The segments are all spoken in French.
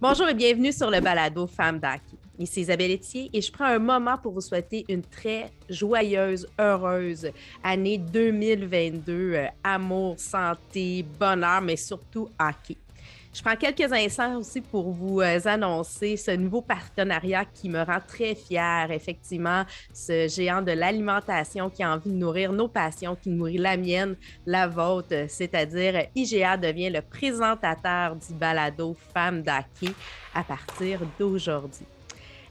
Bonjour et bienvenue sur le balado Femmes d'Hockey. Ici Isabelle Etier et je prends un moment pour vous souhaiter une très joyeuse, heureuse année 2022. Amour, santé, bonheur, mais surtout hockey. Je prends quelques instants aussi pour vous annoncer ce nouveau partenariat qui me rend très fière. Effectivement, ce géant de l'alimentation qui a envie de nourrir nos passions, qui nourrit la mienne, la vôtre, c'est-à-dire IGA devient le présentateur du balado Femmes d'Hockey à partir d'aujourd'hui.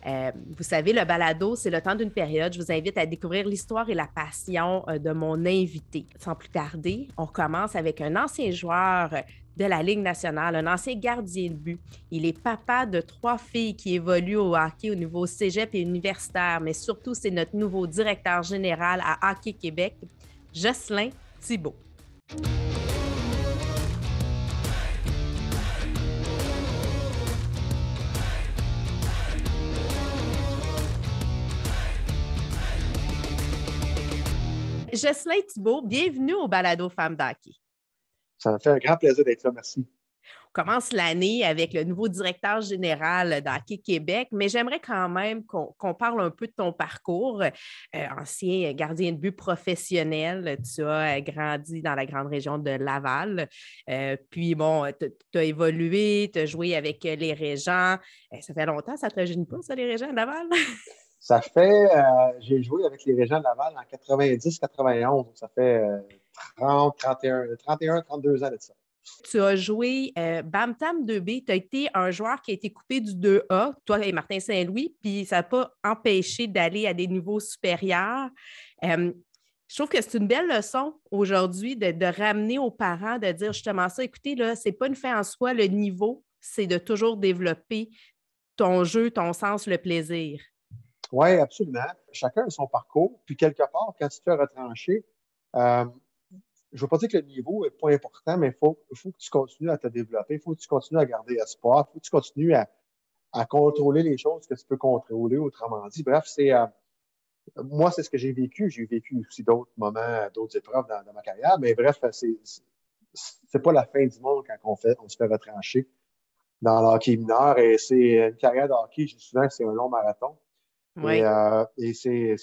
Vous savez, le balado, c'est le temps d'une période. Je vous invite à découvrir l'histoire et la passion de mon invité. Sans plus tarder, on commence avec un ancien joueur de la Ligue nationale, un ancien gardien de but. Il est papa de 3 filles qui évoluent au hockey au niveau cégep et universitaire, mais surtout, c'est notre nouveau directeur général à Hockey Québec, Jocelyn Thibault. Jocelyn Thibault, bienvenue au balado Femmes d'Hockey. Ça me fait un grand plaisir d'être là, merci. On commence l'année avec le nouveau directeur général d'Hockey Québec, mais j'aimerais quand même qu'on parle un peu de ton parcours. Ancien gardien de but professionnel, tu as grandi dans la grande région de Laval. Puis bon, tu as évolué, tu as joué avec les Régents. Ça fait longtemps, ça ne te rajeunit pas, ça, les Régents de Laval? Ça fait, j'ai joué avec les Régents de Laval en 90-91, donc ça fait 32 ans de ça. Tu as joué Bam-Tam 2B, tu as été un joueur qui a été coupé du 2A, toi et Martin Saint-Louis, puis ça n'a pas empêché d'aller à des niveaux supérieurs. Je trouve que c'est une belle leçon aujourd'hui de ramener aux parents, de dire justement ça, écoutez, là, c'est pas une fin en soi, le niveau, c'est de toujours développer ton jeu, ton sens, le plaisir. Oui, absolument. Chacun a son parcours, puis quelque part, quand tu te fais retrancher, je ne veux pas dire que le niveau n'est pas important, mais il faut que tu continues à te développer, il faut que tu continues à garder espoir, il faut que tu continues à contrôler les choses que tu peux contrôler, autrement dit. Bref, moi, c'est ce que j'ai vécu. J'ai vécu aussi d'autres moments, d'autres épreuves dans ma carrière, mais bref, c'est pas la fin du monde quand on se fait retrancher dans le hockey mineur. Et c'est une carrière de hockey, je dis souvent que c'est un long marathon. Oui. Et c'est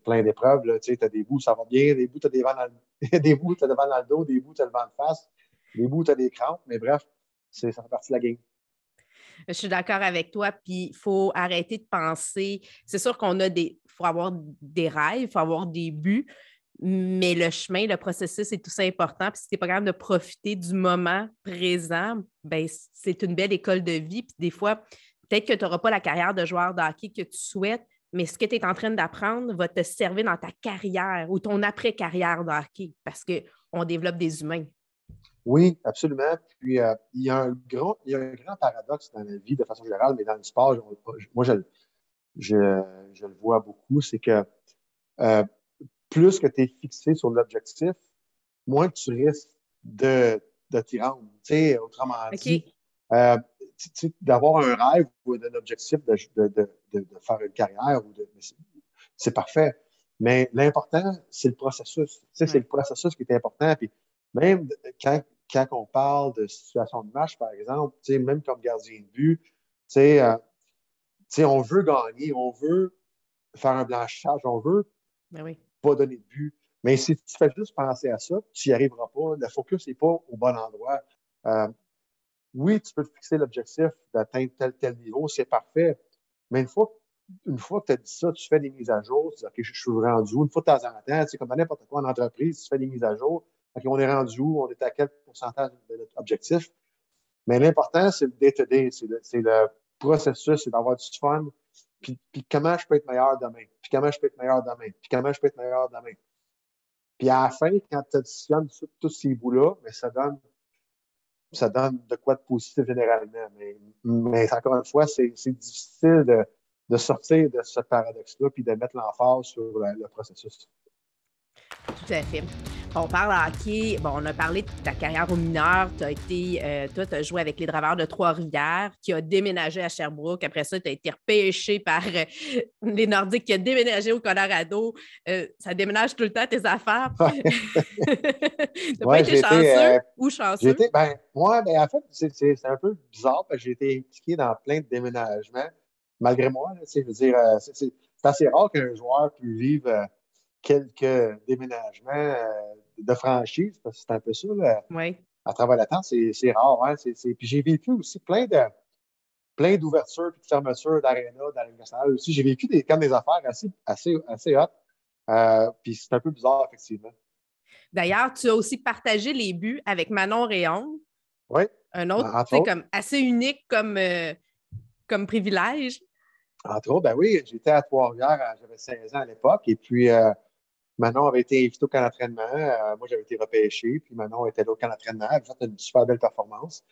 plein d'épreuves. Tu as des bouts, ça va bien, des bouts, tu as des bouts, tu as le vent dans le dos, des bouts, tu as le vent de face, des bouts, tu as des crampes. Mais bref, ça fait partie de la game. Je suis d'accord avec toi, puis il faut arrêter de penser. C'est sûr faut avoir des rêves, il faut avoir des buts, mais le chemin, le processus est tout ça important. Puis si tu n'es pas capable de profiter du moment présent, ben c'est une belle école de vie. Puis des fois, peut-être que tu n'auras pas la carrière de joueur de hockey que tu souhaites, mais ce que tu es en train d'apprendre va te servir dans ta carrière ou ton après-carrière de hockey parce qu'on développe des humains. Oui, absolument. Puis, il y a un grand paradoxe dans la vie de façon générale, mais dans le sport, moi, je le vois beaucoup, c'est que euh, plus que tu es fixé sur l'objectif, moins tu risques de t'y rendre. Tu sais, autrement dit, OK. d'avoir un rêve ou un objectif de faire une carrière, c'est parfait. Mais l'important, c'est le processus. Tu sais, c'est le processus qui est important. Puis même quand on parle de situation de match, par exemple, tu sais, même comme gardien de but, tu sais, on veut gagner, on veut faire un blanchissage, on veut pas donner de but. Mais si tu fais juste penser à ça, tu n'y arriveras pas. Le focus n'est pas au bon endroit. Oui, tu peux te fixer l'objectif d'atteindre tel niveau, c'est parfait. Mais une fois que tu as dit ça, tu fais des mises à jour, tu dis, OK, je suis rendu où? Une fois de temps en temps, c'est comme dans n'importe quoi en entreprise, tu fais des mises à jour. OK, on est rendu où? On est à quel pourcentage de notre objectif? Mais l'important, c'est le day-to-day, c'est le processus, c'est d'avoir du fun. Puis comment je peux être meilleur demain? Puis comment je peux être meilleur demain? Puis comment je peux être meilleur demain? Puis à la fin, quand tu additionnes tous ces bouts-là, mais ça donne de quoi de positif généralement. Mais encore une fois, c'est difficile de sortir de ce paradoxe-là puis de mettre l'emphase sur le processus. Tout à fait. On parle hockey. Bon, on a parlé de ta carrière au mineur. Toi, tu as joué avec les Draveurs de Trois-Rivières, qui a déménagé à Sherbrooke. Après ça, tu as été repêché par les Nordiques, qui a déménagé au Colorado. Ça déménage tout le temps tes affaires. Tu n'as pas Ouais, été chanceux ou chanceux? ben, en fait, c'est un peu bizarre parce que j'ai été impliqué dans plein de déménagements, malgré moi. Là, tu sais, je veux dire, c'est assez rare qu'un joueur puisse vivre quelques déménagements de franchise, parce que c'est un peu ça, là, Oui. à travers le temps, c'est rare. Hein, Puis j'ai vécu aussi plein d'ouvertures et de fermetures d'aréna dans la Ligue nationale aussi. J'ai vécu comme des affaires assez hot. Puis c'est un peu bizarre, effectivement. D'ailleurs, tu as aussi partagé les buts avec Manon Réaume, Oui, un autre, entre tu sais, autres. comme assez unique comme privilège. Entre autres, ben oui, j'étais à Trois-Rivières, j'avais 16 ans à l'époque, et puis Manon avait été invitée au camp d'entraînement. Moi, j'avais été repêché, puis Manon était là au camp d'entraînement. Elle avait fait une super belle performance.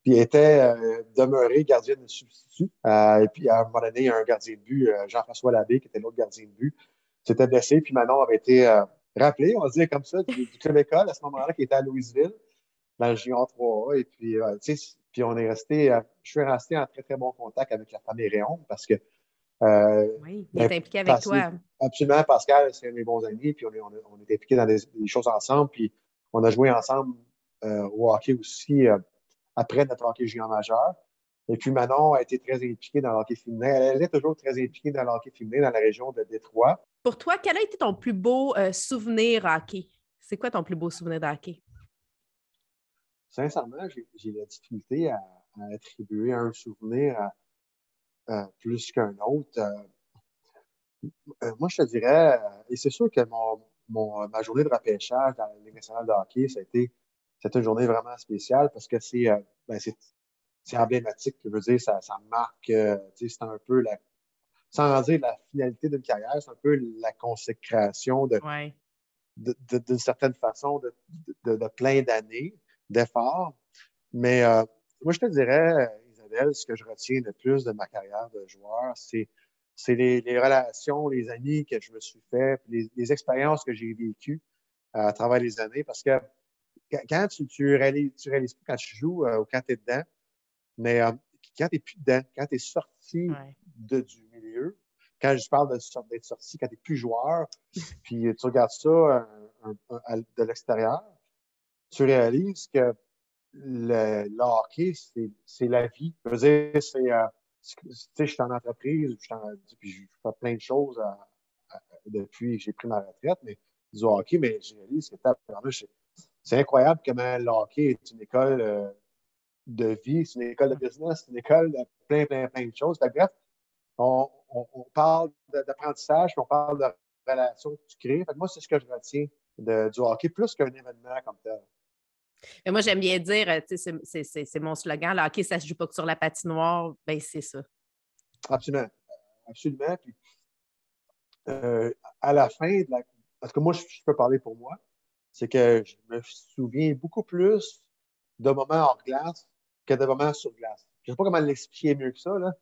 Puis elle était demeurée gardienne de substitut. Et puis, à un moment donné, il y a un gardien de but, Jean-François Labbé, qui était l'autre gardien de but, s'était blessé. Puis Manon avait été rappelé, on va dire comme ça, du club école à ce moment-là, qui était à Louisville, dans le Junior 3A. Et puis, tu sais, puis on est resté, je suis resté en très, très bon contact avec la famille Réon parce que Oui, il ben, est impliqué avec toi. absolument, Pascal, c'est un de mes bons amis, puis on est impliqués dans des choses ensemble, puis on a joué ensemble au hockey aussi après notre hockey junior majeur. Et puis Manon a été très impliquée dans le hockey féminin. Elle est toujours très impliquée dans le hockey féminin dans la région de Détroit. Pour toi, quel a été ton plus beau souvenir hockey? C'est quoi ton plus beau souvenir de hockey? Sincèrement, j'ai la difficulté à attribuer un souvenir plus qu'un autre. Moi, je te dirais, et c'est sûr que ma journée de repêchage dans la Ligue nationale de hockey, c'était une journée vraiment spéciale parce que ben, c'est emblématique. Je veux dire, ça marque, tu sais, c'est un peu sans dire la finalité d'une carrière, c'est un peu la consécration Oui. d'une certaine façon de plein d'années d'efforts. Mais moi, je te dirais, Isabelle, ce que je retiens le plus de ma carrière de joueur, c'est les relations, les amis que je me suis fait, les expériences que j'ai vécues à travers les années. Parce que quand tu réalises pas quand tu joues ou quand tu es dedans, mais quand tu n'es plus dedans, quand tu es sorti Ouais. du milieu, quand je parle d'être sorti, quand tu n'es plus joueur, puis tu regardes ça de l'extérieur, tu réalises que le hockey, c'est la vie. Je veux dire, tu sais, je suis en entreprise, puis je fais plein de choses depuis que j'ai pris ma retraite, mais du hockey, mais je réalise que c'est incroyable comment le hockey est une école de vie, c'est une école de business, c'est une école de plein de choses. Fait que bref, on parle d'apprentissage, puis on parle de relations que tu crées. Fait que moi, c'est ce que je retiens du hockey, plus qu'un événement comme tel. Mais moi, j'aime bien dire, tu sais, c'est mon slogan, le hockey, ça ne se joue pas que sur la patinoire. Ben, c'est ça. Absolument. Absolument. Puis, à la fin parce que moi, je peux parler pour moi, c'est que je me souviens beaucoup plus de moments hors glace que de moments sur glace. Je ne sais pas comment l'expliquer mieux que ça, là.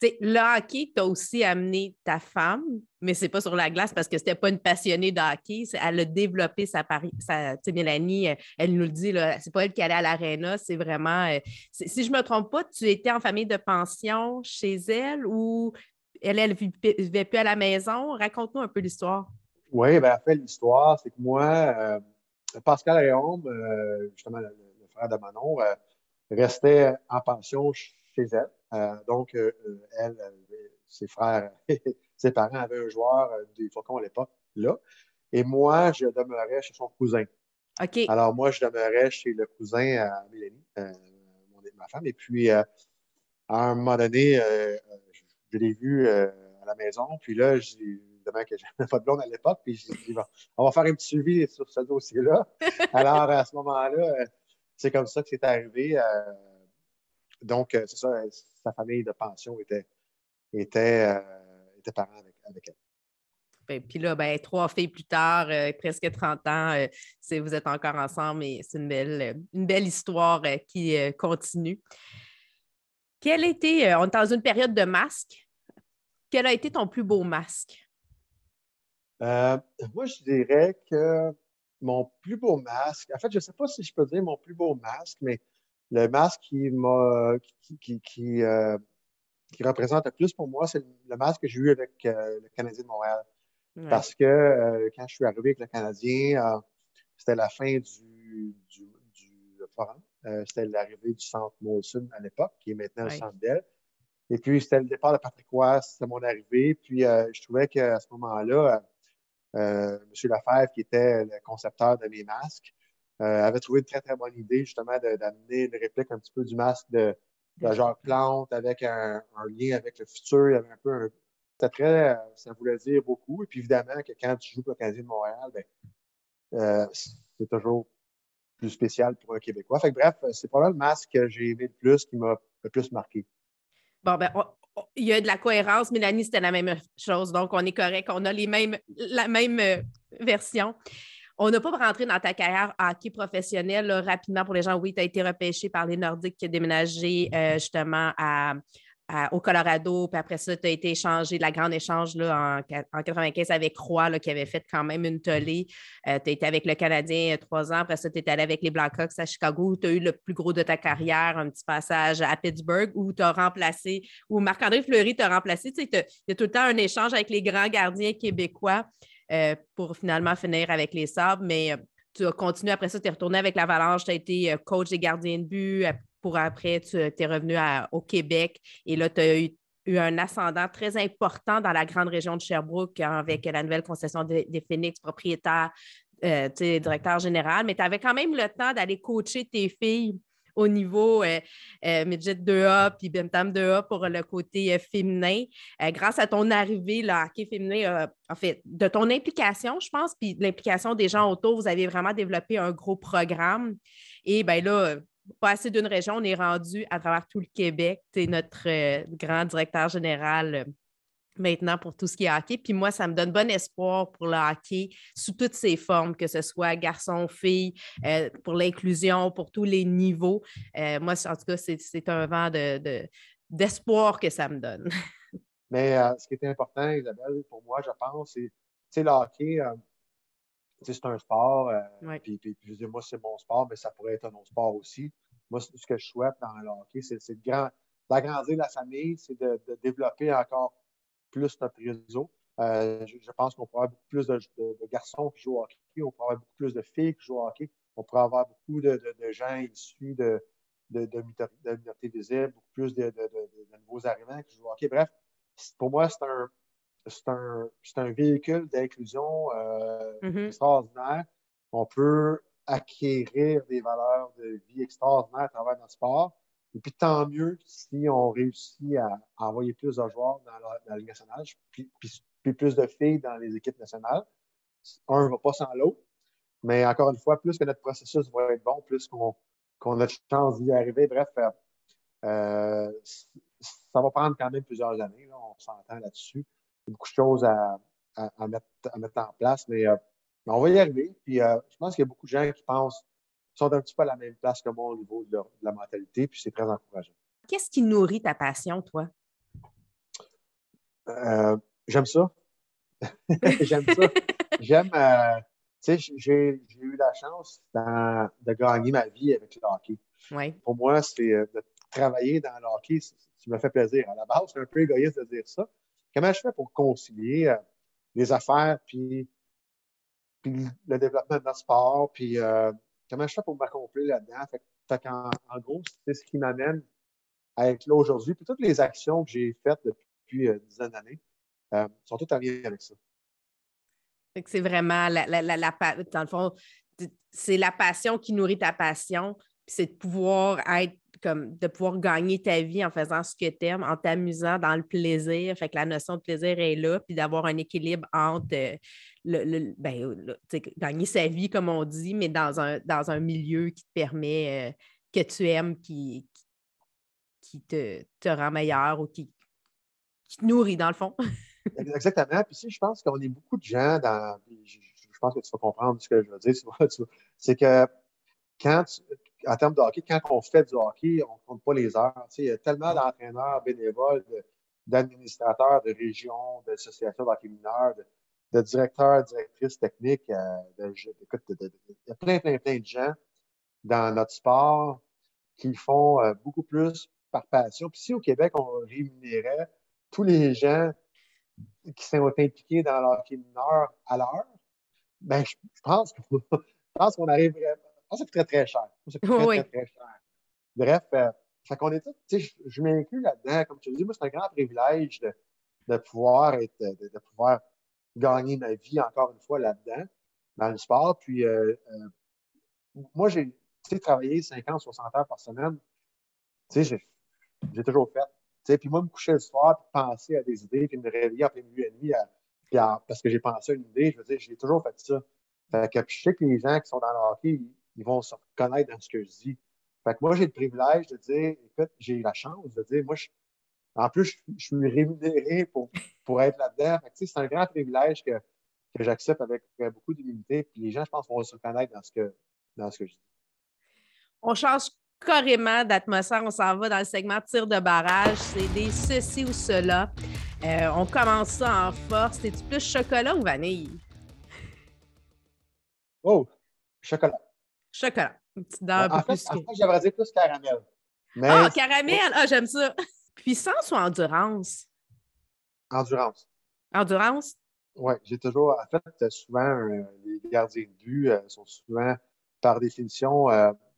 Tu sais, le hockey, tu as aussi amené ta femme, mais c'est pas sur la glace parce que c'était pas une passionnée de hockey. Elle a développé tu sais, Mélanie, elle nous le dit, là, c'est pas elle qui allait à l'aréna, c'est vraiment. Si je me trompe pas, tu étais en famille de pension chez elle ou elle vivait plus à la maison. Raconte-nous un peu l'histoire. Oui, ben, en fait, l'histoire, c'est que moi, Pascal Réaume, justement, le frère de Manon, restait en pension chez elle. Donc, ses frères, ses parents avaient un joueur des Faucons à l'époque, là. Et moi, je demeurais chez son cousin. OK. Alors, moi, je demeurais chez le cousin à Mélanie, ma femme. Et puis, à un moment donné, je l'ai vu à la maison. Puis là, évidemment que j'avais pas de blonde à l'époque. Puis j'ai dit, bon, on va faire un petit suivi sur ce dossier-là. Alors, à ce moment-là, c'est comme ça que c'est arrivé. Donc, c'est ça, sa famille de pension était, était parent avec elle. Ben, puis là, ben, 3 filles plus tard, presque 30 ans, vous êtes encore ensemble et c'est une belle histoire qui continue. On est dans une période de masque. Quel a été ton plus beau masque? Moi, je dirais que mon plus beau masque, en fait, je ne sais pas si je peux dire mon plus beau masque, mais le masque qui représente le plus pour moi, c'est le masque que j'ai eu avec le Canadien de Montréal. Ouais, Parce que quand je suis arrivé avec le Canadien, c'était la fin du forum. C'était l'arrivée du centre Molson à l'époque, qui est maintenant le ouais. centre Bell. Et puis, c'était le départ de Patrick Roy, c'était mon arrivée. Puis, je trouvais qu'à ce moment-là, M. Lefebvre, qui était le concepteur de mes masques, avait trouvé une très, très bonne idée, justement, d'amener une réplique un petit peu du masque de Jacques Plante avec un lien avec le futur. Il y avait un peu un. C'était très. Ça voulait dire beaucoup. Et puis, évidemment, que quand tu joues pour le Canadien de Montréal, ben, c'est toujours plus spécial pour un Québécois. Fait que, bref, c'est probablement le masque que j'ai aimé le plus, qui m'a le plus marqué. Bon, ben, il y a de la cohérence. Mélanie, c'était la même chose. Donc, on est correct. On a la même version. On n'a pas rentré dans ta carrière hockey professionnelle là, rapidement pour les gens. Oui, tu as été repêché par les Nordiques qui ont déménagé justement au Colorado. Puis après ça, tu as été échangé, la grande échange là, en 95 avec Roy, là, qui avait fait quand même une tollée. Tu as été avec le Canadien 3 ans. Après ça, tu es allé avec les Blackhawks à Chicago où tu as eu le plus gros de ta carrière, un petit passage à Pittsburgh où tu as remplacé, où Marc-André Fleury t'a remplacé. Tu sais, il y a tout le temps un échange avec les grands gardiens québécois pour finalement finir avec les Sabres. Mais tu as continué après ça, tu es retourné avec l'Avalanche, tu as été coach des gardiens de but. Pour après, tu es revenu au Québec et là, tu as eu un ascendant très important dans la grande région de Sherbrooke avec la nouvelle concession des Phoenix, propriétaire, directeur général. Mais tu avais quand même le temps d'aller coacher tes filles au niveau Midget 2A puis Bentham 2A pour le côté féminin. Grâce à ton arrivée, le hockey féminin, en fait, de ton implication, je pense, puis de l'implication des gens autour, vous avez vraiment développé un gros programme. Et bien là, pas assez d'une région, on est rendu à travers tout le Québec. Tu es notre grand directeur général maintenant pour tout ce qui est hockey. Puis moi, ça me donne bon espoir pour le hockey sous toutes ses formes, que ce soit garçon, fille, pour l'inclusion, pour tous les niveaux. Moi, en tout cas, c'est un vent d'espoir que ça me donne. Mais ce qui était important, Isabelle, pour moi, je pense, c'est, tu sais, le hockey, c'est un sport, Ouais. puis je veux dire, moi, c'est mon sport, mais ça pourrait être un autre sport aussi. Moi, ce que je souhaite dans le hockey, c'est d'agrandir la famille, c'est de développer encore plus notre réseau. Je pense qu'on pourrait avoir beaucoup plus de garçons qui jouent au hockey, on pourrait avoir beaucoup plus de filles qui jouent au hockey, on pourrait avoir beaucoup de gens issus de minorités visibles, beaucoup plus de nouveaux arrivants qui jouent au hockey. Bref, pour moi, c'est un véhicule d'inclusion Mhm. extraordinaire. On peut acquérir des valeurs de vie extraordinaires à travers notre sport. Et puis, tant mieux si on réussit à envoyer plus de joueurs dans la Ligue nationale, puis plus de filles dans les équipes nationales. Un ne va pas sans l'autre. Mais encore une fois, plus que notre processus va être bon, plus qu'on a de chance d'y arriver. Bref, euh, ça va prendre quand même plusieurs années. Là, on s'entend là-dessus. Il y a beaucoup de choses à mettre en place, mais on va y arriver. Puis je pense qu'il y a beaucoup de gens qui pensent, qui sont un petit peu à la même place que moi au niveau de la mentalité, puis c'est très encourageant. Qu'est-ce qui nourrit ta passion, toi? Euh, J'aime ça. J'aime ça. J'aime, tu sais, j'ai eu la chance de gagner ma vie avec le hockey. Oui. Pour moi, c'est de travailler dans le hockey, ça me fait plaisir. À la base, c'est un peu égoïste de dire ça. Comment je fais pour concilier les affaires puis le développement de notre sport, puis comment je fais pour m'accomplir là-dedans? En gros, c'est ce qui m'amène à être là aujourd'hui. Puis toutes les actions que j'ai faites depuis une dizaine d'années sont toutes en lien avec ça. Fait que c'est vraiment dans le fond, c'est la passion qui nourrit ta passion, puis c'est de pouvoir être comme de pouvoir gagner ta vie en faisant ce que tu aimes, en t'amusant dans le plaisir. Fait que la notion de plaisir est là, puis d'avoir un équilibre entre gagner sa vie, comme on dit, mais dans un milieu qui te permet que tu aimes, qui te rend meilleur ou qui te nourrit, dans le fond. Exactement. Puis si je pense qu'on est beaucoup de gens je pense que tu vas comprendre ce que je veux dire. C'est que quand, en termes de hockey, quand on fait du hockey, on ne compte pas les heures. Tu sais, il y a tellement d'entraîneurs bénévoles, d'administrateurs de régions, d'associations d'hockey mineurs, de directeurs, directrices techniques, écoute, il y a plein de gens dans notre sport qui font beaucoup plus par passion. Puis si au Québec, on rémunérait tous les gens qui sont impliqués dans le hockey mineur à l'heure, ben, je pense qu'on arriverait. Je pense que ça coûterait très cher. Ça coûterait très, Oui. très cher. Bref, fait qu'on est tous, tu sais, je m'inclus là-dedans. Comme tu le dis, moi, c'est un grand privilège de pouvoir de pouvoir gagner ma vie encore une fois là-dedans, dans le sport. Puis, moi, j'ai, tu sais, travaillé 50, 60 heures par semaine. Tu sais, j'ai toujours fait. Tu sais, puis moi, me coucher le soir, puis penser à des idées, puis me réveiller en plein milieu de la nuit parce que j'ai pensé à une idée, je veux dire, j'ai toujours fait ça. Fait que puis je sais que les gens qui sont dans le hockey, ils vont se reconnaître dans ce que je dis. Fait que moi, j'ai le privilège de dire, écoute, j'ai la chance de dire, moi, en plus, je suis rémunéré pour être là-dedans. Fait que, tu sais, c'est un grand privilège que j'accepte avec beaucoup d'humilité. Puis les gens, je pense, vont se reconnaître dans ce que je dis. On change carrément d'atmosphère. On s'en va dans le segment tir de barrage. C'est des ceci ou cela. On commence ça en force. C'est-tu plus chocolat ou vanille? Oh, chocolat. Chocolat. Une petite dent Ouais, un peu plus en que. fait, j'aimerais dire plus caramel. Mais Ah, caramel! Ah, j'aime ça. Puissance ou endurance? endurance. Endurance? Oui, j'ai toujours, en fait, souvent, les gardiens de but sont souvent, par définition,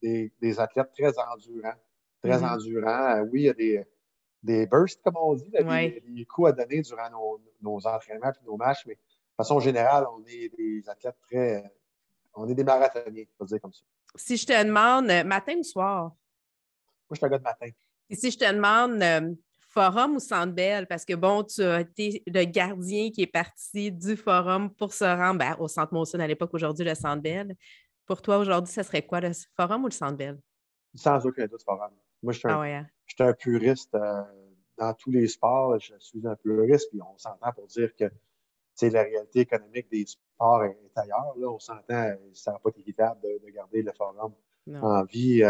des athlètes très endurants. Très Mhm. endurants. Oui, il y a des bursts, comme on dit, là, Oui. des coups à donner durant nos entraînements et nos matchs, mais de façon générale, on est des athlètes on est des marathoniens, on va dire comme ça. Si je te demande matin ou soir? Moi, je suis un gars de matin. Et si je te demande forum ou Centre Bell, parce que bon, tu as été le gardien qui est parti du forum pour se rendre au Centre Molson à l'époque, aujourd'hui le Centre Bell. Pour toi, aujourd'hui, ça serait quoi, le forum ou le Centre Bell? Sans aucun doute, Farhan. Moi, Ah ouais, hein? je suis un puriste dans tous les sports. Je suis un puriste, puis on s'entend pour dire que la réalité économique des sports est ailleurs. Là, on s'entend, ça n'a pas été évident de garder le forum Non. en vie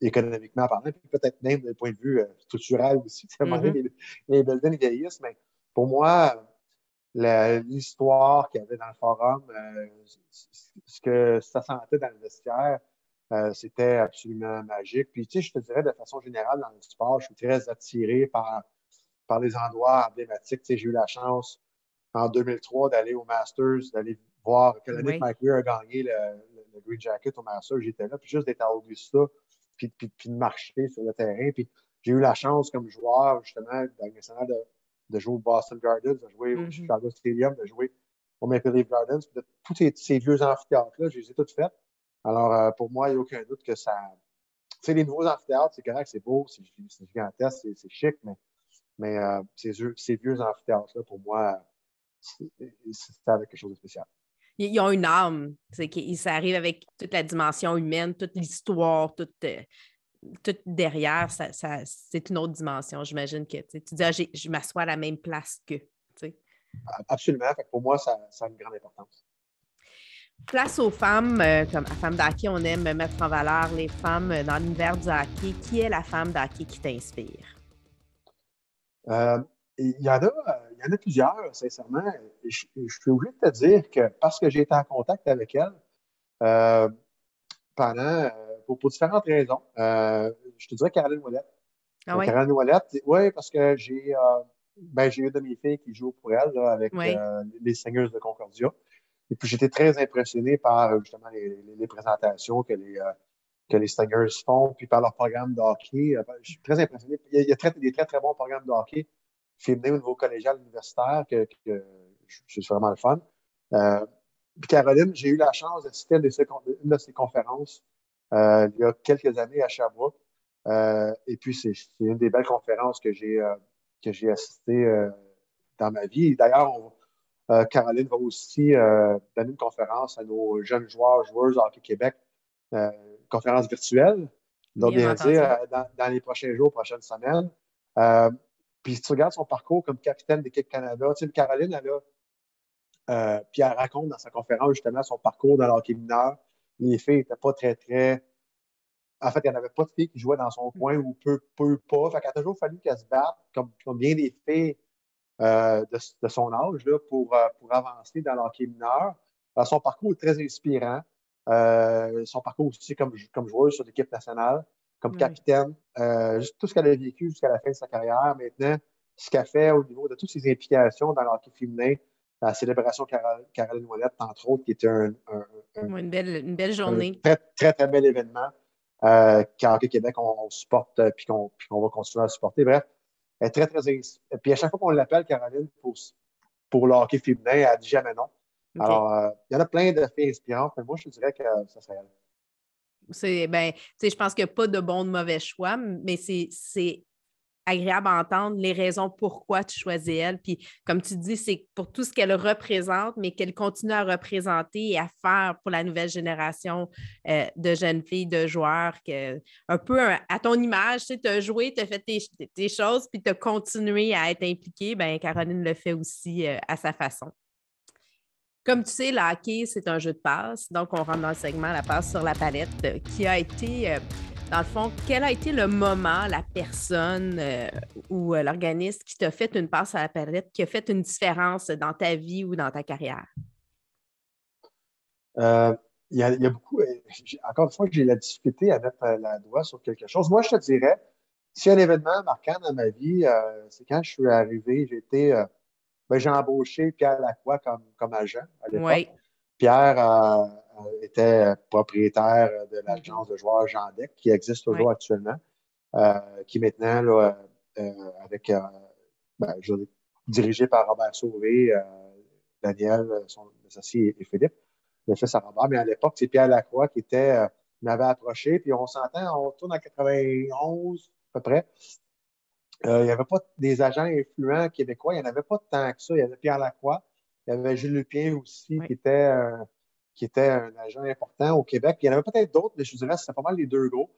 économiquement parlant, puis peut-être même d'un point de vue structurel aussi. À un moment Mhm. donné, les buildings vieillissent, mais pour moi, l'histoire qu'il y avait dans le forum, ce que ça sentait dans le vestiaire, c'était absolument magique. Puis, tu sais, je te dirais de façon générale dans le sport, je suis très attiré par les endroits emblématiques. Tu sais, j'ai eu la chance en 2003 d'aller au Masters, d'aller voir que l'année que Oui. Mike Weir a gagné le Green Jacket au Masters, j'étais là, puis juste d'être à Augusta, puis de marcher sur le terrain. Puis j'ai eu la chance comme joueur, justement, dans le national de jouer au Boston Gardens, de jouer au Mhm. Chicago Stadium, de jouer au Maple Leaf Gardens. Puis de, tous ces vieux amphithéâtres-là, je les ai tous faits. Alors, pour moi, il n'y a aucun doute que ça. Tu sais, les nouveaux amphithéâtres, c'est correct, c'est beau, c'est gigantesque, c'est chic, mais ces vieux amphithéâtres-là, pour moi, c'est avec quelque chose de spécial. Ils ont une âme. Ça arrive avec toute la dimension humaine, toute l'histoire, tout derrière. C'est une autre dimension. J'imagine que tu dis, ah, je m'assois à la même place que. Tu sais. Absolument. Fait que pour moi, ça a une grande importance. Place aux femmes, comme à Femme d'hockey, on aime mettre en valeur les femmes dans l'univers du hockey. Qui est la femme d'hockey qui t'inspire? Euh, il y en a plusieurs, sincèrement. Je suis obligé de te dire que parce que j'ai été en contact avec elle euh, pour différentes raisons, je te dirais Caroline Ouellette. Ah oui? Caroline Ouellette, oui, parce que j'ai une de mes filles qui joue pour elle là, avec Oui. les Seigneurs de Concordia. Et puis j'étais très impressionné par justement les présentations que les Stingers font, puis par leur programme de hockey. Je suis très impressionné. Il y a des très, très bons programmes de hockey féminin au niveau collégial universitaire que c'est vraiment le fun. Euh, puis Caroline, j'ai eu la chance d'assister à une de ses conférences il y a quelques années à Sherbrooke. Et puis, c'est une des belles conférences que j'ai assistées dans ma vie. D'ailleurs, Caroline va aussi donner une conférence à nos jeunes joueurs, joueuses Hockey Québec, conférence virtuelle, doit Bien bien dire, entendu. dans les prochains jours, prochaines semaines. Euh, Puis si tu regardes son parcours comme capitaine d'équipe Canada, tu sais, Caroline, puis elle raconte dans sa conférence justement son parcours dans l'hockey mineur. Les filles n'étaient pas très, très. En fait, il n'y en avait pas de filles qui jouaient dans son coin ou peu pas. Fait qu'il a toujours fallu qu'elle se batte, comme bien des filles de son âge là, pour avancer dans l'hockey mineur. Son parcours est très inspirant. Son parcours aussi comme joueur sur l'équipe nationale, comme Oui. capitaine. Juste tout ce qu'elle a vécu jusqu'à la fin de sa carrière. Maintenant, ce qu'elle fait au niveau de toutes ses implications dans l'hockey féminin, la célébration Caroline Ouellette, entre autres, qui était un, Ouais, une belle un journée. très, très, très bel événement qu'en Hockey Québec, on supporte puis qu'on va continuer à supporter. Bref, elle est très, très. Puis à chaque fois qu'on l'appelle, Caroline, pour le hockey féminin, elle dit jamais non. OK. Alors, il y en a plein de filles inspirantes, mais moi, je te dirais que ça serait elle. Ben, tu sais, je pense qu'il n'y a pas de bon ou de mauvais choix, mais c'est agréable à entendre les raisons pourquoi tu choisis elle. Puis, comme tu dis, c'est pour tout ce qu'elle représente, mais qu'elle continue à représenter et à faire pour la nouvelle génération de jeunes filles, de joueurs, un peu à ton image, tu as joué, tu as fait tes choses, puis tu as continué à être impliquée. Ben, Caroline le fait aussi à sa façon. Comme tu sais, le hockey, c'est un jeu de passe. Donc, on rentre dans le segment La passe sur la palette, qui a été, dans le fond, quel a été le moment, la personne ou l'organisme qui t'a fait une passe à la palette, qui a fait une différence dans ta vie ou dans ta carrière? Euh, il y a beaucoup. Encore une fois, j'ai la difficulté à mettre la doigt sur quelque chose. Moi, je te dirais, s'il y a un événement marquant dans ma vie, c'est quand je suis arrivé, j'ai embauché Pierre Lacroix comme agent à l'époque. Oui. Pierre était propriétaire de Mhm. l'agence de joueurs Jean Deck, qui existe Oui. toujours actuellement, qui maintenant, là, avec, je veux dire, dirigé par Robert Sauvé, Daniel, son associé et Philippe, le fils à Robert. Mais à l'époque, c'est Pierre Lacroix m'avait approché, puis on s'entend, on tourne en 91 à peu près. Il n'y avait pas des agents influents québécois, il n'y en avait pas tant que ça. Il y avait Pierre Lacroix, il y avait Gilles Lupien aussi, Oui. qui était un agent important au Québec. Puis il y en avait peut-être d'autres, mais je vous dirais que c'était pas mal les deux gros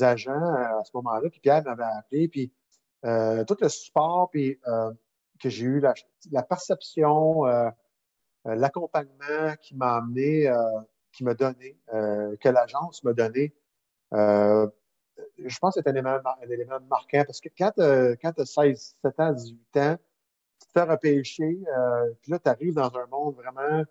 agents à ce moment-là. Puis Pierre m'avait appelé, puis tout le support puis, que j'ai eu, la perception, l'accompagnement qui m'a amené, qui m'a donné, que l'agence m'a donné. Euh, je pense que c'est un élément marquant parce que quand tu as 16, 17 ans, 18 ans, tu te fais repêcher, puis là, tu arrives dans un monde vraiment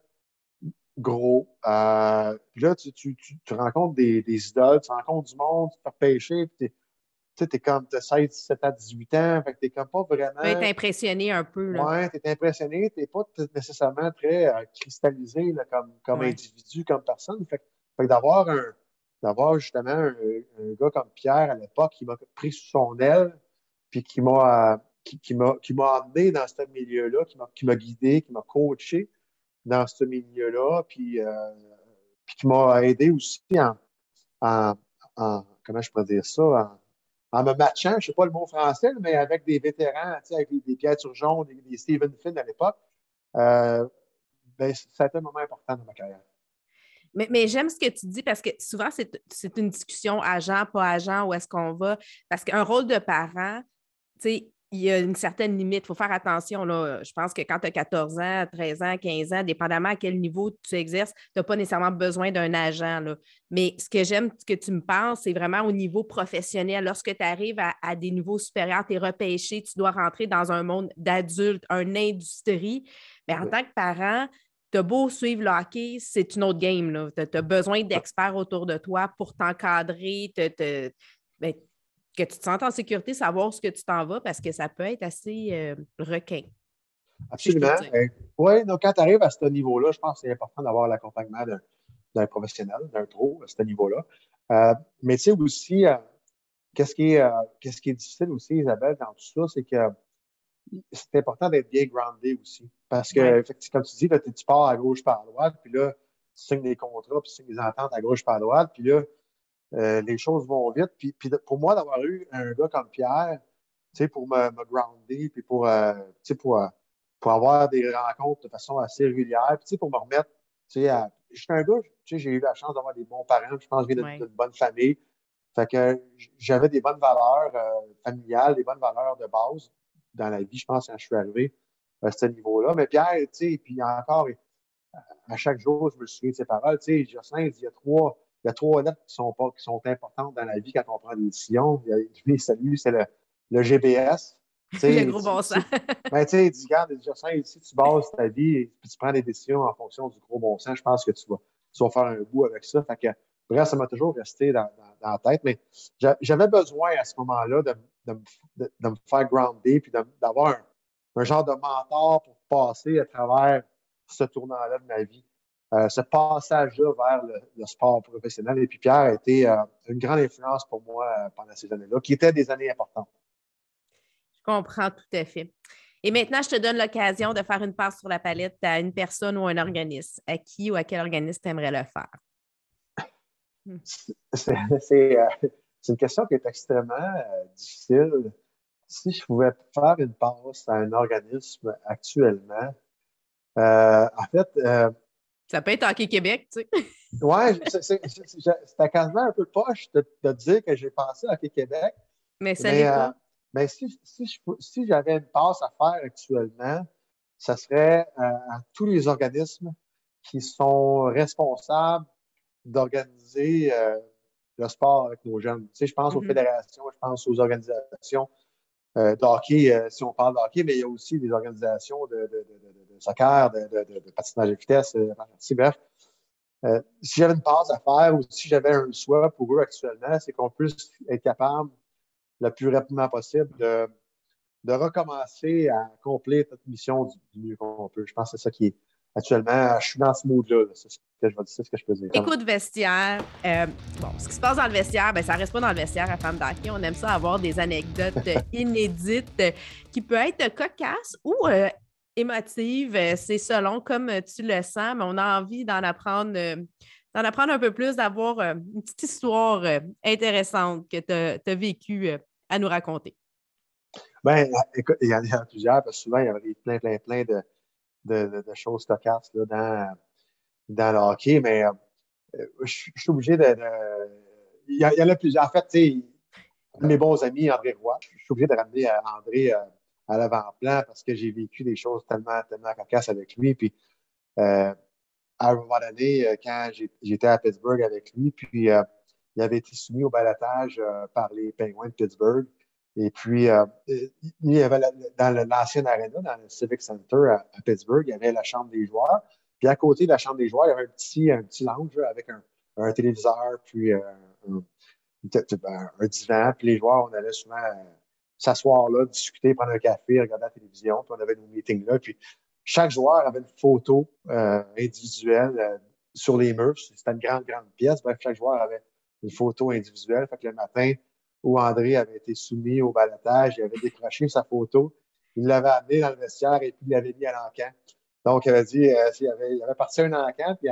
gros. Puis là, tu rencontres des idoles, tu rencontres du monde, tu te fais repêcher, puis tu sais, t'es comme, t'as 16, 17 ans, 18 ans, fait que t'es comme pas Tu peux être vraiment, impressionné un peu, là. ouais, t'es impressionné, t'es pas nécessairement très cristallisé là, comme Oui. individu, comme personne. Fait que d'avoir justement un gars comme Pierre à l'époque qui m'a pris sous son aile, puis qui m'a amené dans ce milieu-là, qui m'a guidé, qui m'a coaché dans ce milieu-là, puis qui m'a aidé aussi en, comment je pourrais dire ça, en me matchant, je ne sais pas le mot français, mais avec des vétérans, tu sais, avec des Pierre Turgeon, des Stephen Finn à l'époque, euh, ben, ça a été un moment important dans ma carrière. Mais j'aime ce que tu dis parce que souvent, c'est une discussion agent, pas agent, où est-ce qu'on va. Parce qu'un rôle de parent, tu sais, il y a une certaine limite. Il faut faire attention. Là. Je pense que quand tu as 14 ans, 13 ans, 15 ans, dépendamment à quel niveau tu exerces, tu n'as pas nécessairement besoin d'un agent. Là. Mais ce que j'aime que tu me penses, c'est vraiment au niveau professionnel. Lorsque tu arrives à des niveaux supérieurs, tu es repêché, tu dois rentrer dans un monde d'adultes, une industrie. Mais en Oui, tant que parent, tu as beau suivre le hockey, c'est une autre game. Tu as besoin d'experts autour de toi pour t'encadrer, ben, que tu te sentes en sécurité, savoir ce que tu t'en vas parce que ça peut être assez requin, si je peux absolument. dire. Oui, donc quand tu arrives à ce niveau-là, je pense que c'est important d'avoir l'accompagnement d'un professionnel, d'un pro à ce niveau-là. Mais tu sais aussi, qu'est-ce qui est difficile aussi, Isabelle, dans tout ça, c'est que c'est important d'être bien groundé aussi. Parce Oui. que, comme tu dis, là, tu pars à gauche, par à droite, puis là, tu signes des contrats, puis tu signes des ententes à gauche, par à droite, puis là, les choses vont vite. Puis pour moi, d'avoir eu un gars comme Pierre, tu sais, pour me grounder, puis tu sais, pour avoir des rencontres de façon assez régulière, puis tu sais, pour me remettre, tu sais, je suis un gars, tu sais, j'ai eu la chance d'avoir des bons parents, je pense que je viens Oui. d'une bonne famille. Fait que j'avais des bonnes valeurs familiales, des bonnes valeurs de base dans la vie, je pense, quand je suis arrivé à ce niveau-là. Mais Pierre, tu sais, puis encore, à chaque jour, je me souviens de ses paroles. Tu sais, Jocelyn, il y a trois lettres qui sont importantes dans la vie quand on prend des décisions. Lui, c'est le GPS. Le gros bon sens. Ben, tu sais, il dit, regarde, si tu bases ta vie et puis tu prends des décisions en fonction du gros bon sens, je pense que tu vas faire un bout avec ça. Fait que, bref, ça m'a toujours resté dans la tête. Mais j'avais besoin à ce moment-là de me faire grounder puis d'avoir un genre de mentor pour passer à travers ce tournant-là de ma vie. Ce passage-là vers le sport professionnel. Et puis Pierre a été une grande influence pour moi pendant ces années-là, qui étaient des années importantes. Je comprends tout à fait. Et maintenant, je te donne l'occasion de faire une passe sur la palette à une personne ou un organisme. À qui ou à quel organisme tu aimerais le faire? C'est une question qui est extrêmement difficile. Si je pouvais faire une passe à un organisme actuellement, en fait, ça peut être Hockey Québec, tu sais. ouais, c'était quasiment un peu poche de dire que j'ai pensé à Hockey Québec, mais ça l'est pas. Mais si j'avais une passe à faire actuellement, ça serait à tous les organismes qui sont responsables d'organiser le sport avec nos jeunes. Tu sais, je pense aux fédérations, je pense aux organisations de hockey, si on parle de hockey, mais il y a aussi des organisations de soccer, de patinage de vitesse, bref. Si j'avais une passe à faire ou si j'avais un souhait pour eux actuellement, c'est qu'on puisse être capable le plus rapidement possible de recommencer à accomplir cette mission du mieux qu'on peut. Je pense que c'est ça qui est actuellement, je suis dans ce mood-là. C'est ce que je vais dire, c'est ce que je peux dire. Écoute, vestiaire, ce qui se passe dans le vestiaire, ben, ça reste pas dans le vestiaire à Femme d'Hockey. On aime ça avoir des anecdotes inédites qui peuvent être cocasses ou émotives. C'est selon comme tu le sens, mais on a envie d'en apprendre un peu plus, d'avoir une petite histoire intéressante que tu as vécue à nous raconter. Ben, écoute, il y en a plusieurs, parce que souvent, il y avait plein de choses cocasses là, dans le hockey, mais je suis obligé il y en a plusieurs. En fait, tu sais, un de mes bons amis, André Roy, je suis obligé de ramener André à l'avant-plan parce que j'ai vécu des choses tellement cocasses avec lui. Puis, à un moment donné, quand j'étais à Pittsburgh avec lui, puis il avait été soumis au balotage par les Penguins de Pittsburgh. Et puis, il y avait dans l'ancienne arena, dans le Civic Center à Pittsburgh, il y avait la chambre des joueurs. Puis à côté de la chambre des joueurs, il y avait un petit lounge là, avec un téléviseur, puis un divan. Puis les joueurs, on allait souvent s'asseoir là, discuter, prendre un café, regarder la télévision. Puis on avait nos meetings là. Puis chaque joueur avait une photo individuelle sur les murs. C'était une grande pièce. Bref, chaque joueur avait une photo individuelle. Fait que le matin où André avait été soumis au balotage, il avait décroché sa photo. Il l'avait amené dans le vestiaire et puis il l'avait mis à l'encan. Donc, il avait dit, il avait parti un encan, puis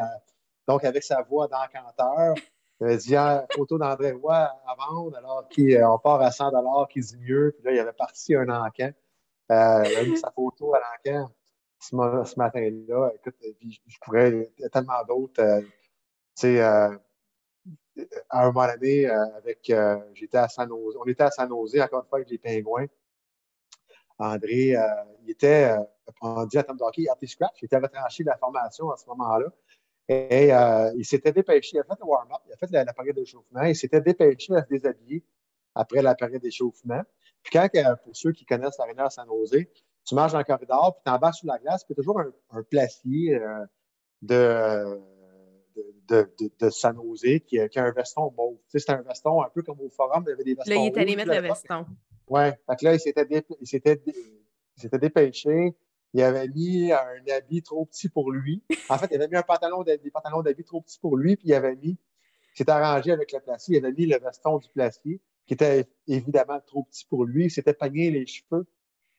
donc avec sa voix d'encanteur, il avait dit, photo d'André Roy à vendre, alors on part à 100 qui dit mieux. Puis là, il avait parti un encan. Il a mis sa photo à l'encan ce matin-là. Écoute, je pourrais, il y a tellement d'autres. Tu sais, à un moment donné, j'étais à San Jose, on était à San Jose, encore une fois, avec les Pingouins. André, il était rendu à Tom Hockey, Artie Scratch, il était retranché de la formation à ce moment-là. Et il s'était dépêché, il a fait le warm-up, il a fait la période d'échauffement, il s'était dépêché à se déshabiller après la période d'échauffement. Puis quand, pour ceux qui connaissent l'aréna à San Jose, tu marches dans le corridor, puis tu embarques sur la glace, puis tu as toujours un placier de San Jose qui a un veston mauve. Tu sais, c'est un veston un peu comme au forum, il y avait des vestons. Là, il est allé mettre le l'époque. veston. Oui, fait que là, il s'était dépêché. Il avait mis un habit trop petit pour lui. En fait, il avait mis des pantalons d'habit trop petits pour lui, puis il s'était arrangé avec le placier. Il avait mis le veston du placier, qui était évidemment trop petit pour lui. Il s'était pogné les cheveux.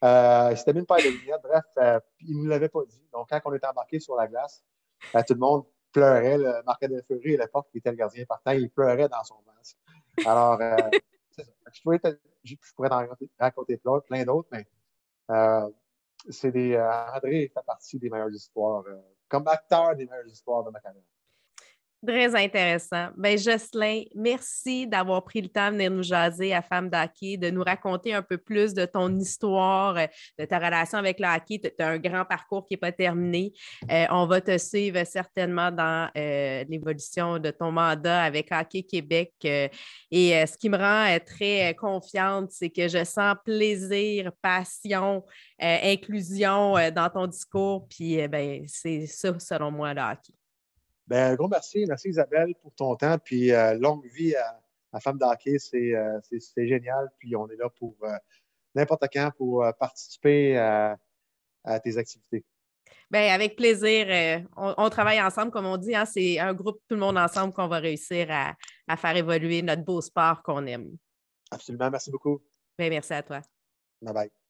Il s'était mis une paire de lunettes. Bref, il ne nous l'avait pas dit. Donc, quand on était embarqué sur la glace, tout le monde pleurait. Le Marc Delfeury, à l'époque, qui était le gardien partant, il pleurait dans son masque. Alors, c'est ça. Je pourrais t'en raconter plein d'autres, mais André fait partie des meilleures histoires, comme acteur des meilleures histoires de ma carrière. Très intéressant. Ben, Jocelyn, merci d'avoir pris le temps de venir nous jaser à Femme d'hockey, de nous raconter un peu plus de ton histoire, de ta relation avec le hockey. Tu as un grand parcours qui n'est pas terminé. On va te suivre certainement dans l'évolution de ton mandat avec Hockey Québec. Et ce qui me rend très confiante, c'est que je sens plaisir, passion, inclusion dans ton discours. Puis, ben, c'est ça, selon moi, le hockey. Ben, un gros merci. Merci Isabelle pour ton temps. Puis longue vie à Femme d'hockey. C'est génial. Puis on est là pour n'importe quand pour participer à tes activités. Bien, avec plaisir. On travaille ensemble, comme on dit, hein, c'est un groupe, tout le monde ensemble, qu'on va réussir à faire évoluer notre beau sport qu'on aime. Absolument. Merci beaucoup. Bien, merci à toi. Bye bye.